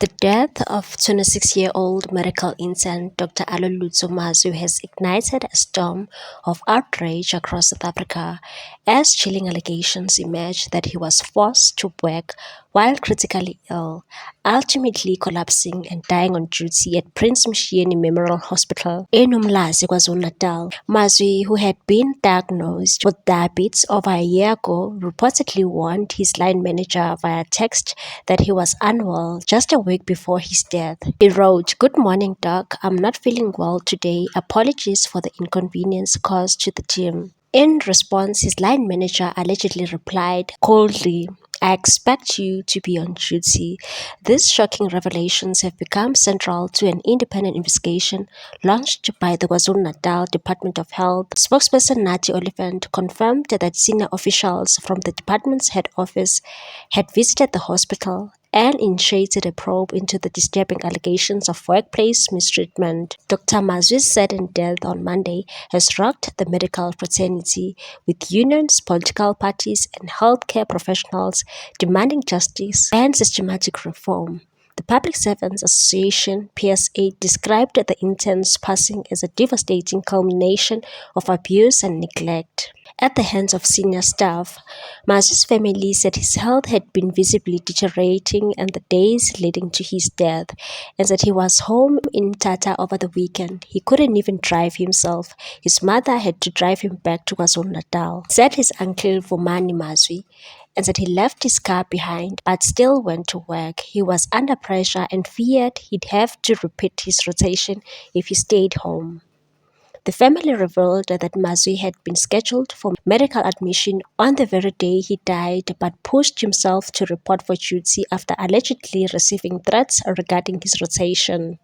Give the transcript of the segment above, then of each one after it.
The death of 26-year-old medical intern Dr. Alolutso Mazu has ignited a storm of outrage across South Africa as chilling allegations emerge that he was forced to work while critically ill, ultimately collapsing and dying on duty at Prince Mshieni Memorial Hospital in Umlazi, KwaZulu-Natal. Mazwi, who had been diagnosed with diabetes over a year ago, reportedly warned his line manager via text that he was unwell just a week before his death. He wrote, "Good morning, Doc. I'm not feeling well today. Apologies for the inconvenience caused to the team." In response, his line manager allegedly replied coldly, "I expect you to be on duty." These shocking revelations have become central to an independent investigation launched by the KwaZulu-Natal Department of Health. Spokesperson Nathi Oliphant confirmed that senior officials from the department's head office had visited the hospital and initiated a probe into the disturbing allegations of workplace mistreatment. Dr. Mazwi's sudden death on Monday has rocked the medical fraternity, with unions, political parties, and healthcare professionals demanding justice and systematic reform. The Public Servants Association (PSA) described the intern's passing as a devastating culmination of abuse and neglect at the hands of senior staff. Mazwi's family said his health had been visibly deteriorating in the days leading to his death, and that he was home in Tata over the weekend. He couldn't even drive himself. His mother had to drive him back to KwaZulu-Natal, said his uncle Vumani Mazwi, and that he left his car behind but still went to work. He was under pressure and feared he'd have to repeat his rotation if he stayed home. The family revealed that Mazwi had been scheduled for medical admission on the very day he died, but pushed himself to report for duty after allegedly receiving threats regarding his rotation.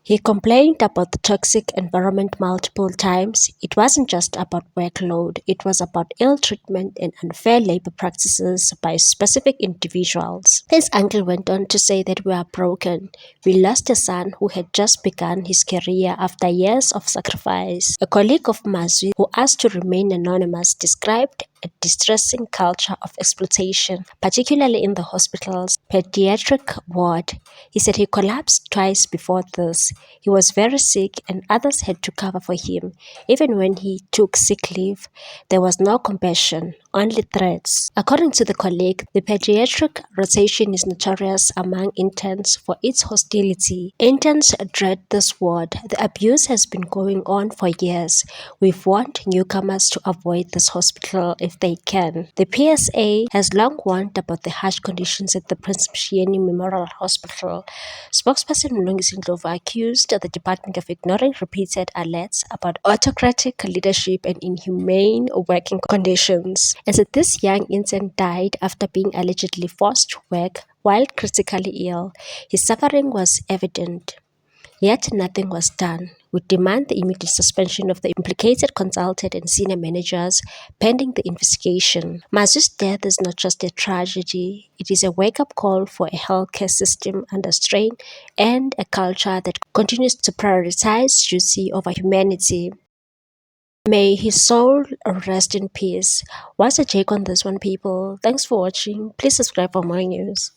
He complained about the toxic environment multiple times. It wasn't just about workload, it was about ill treatment and unfair labor practices by specific individuals. His uncle went on to say that "We are broken. We lost a son who had just begun his career after years of sacrifice." A colleague of Mazwi, who asked to remain anonymous, described a distressing culture of exploitation, particularly in the hospital's pediatric ward. He said he collapsed twice before this. He was very sick and others had to cover for him. Even when he took sick leave, there was no compassion, only threats. According to the colleague, the pediatric rotation is notorious among interns for its hostility. Interns dread this ward. The abuse has been going on for years. We've warned newcomers to avoid this hospital if they can. The PSA has long warned about the harsh conditions at the Prince Mshieni Memorial Hospital. Spokesperson Mlungisi Ndlovu accused the department of ignoring repeated alerts about autocratic leadership and inhumane working conditions, and said this young intern died after being allegedly forced to work while critically ill. His suffering was evident, yet nothing was done. We demand the immediate suspension of the implicated consultant and senior managers pending the investigation. Mazwi's death is not just a tragedy, it is a wake-up call for a healthcare system under strain and a culture that continues to prioritize duty over humanity. May his soul rest in peace. What's your take on this one, people? Thanks for watching. Please subscribe for more news.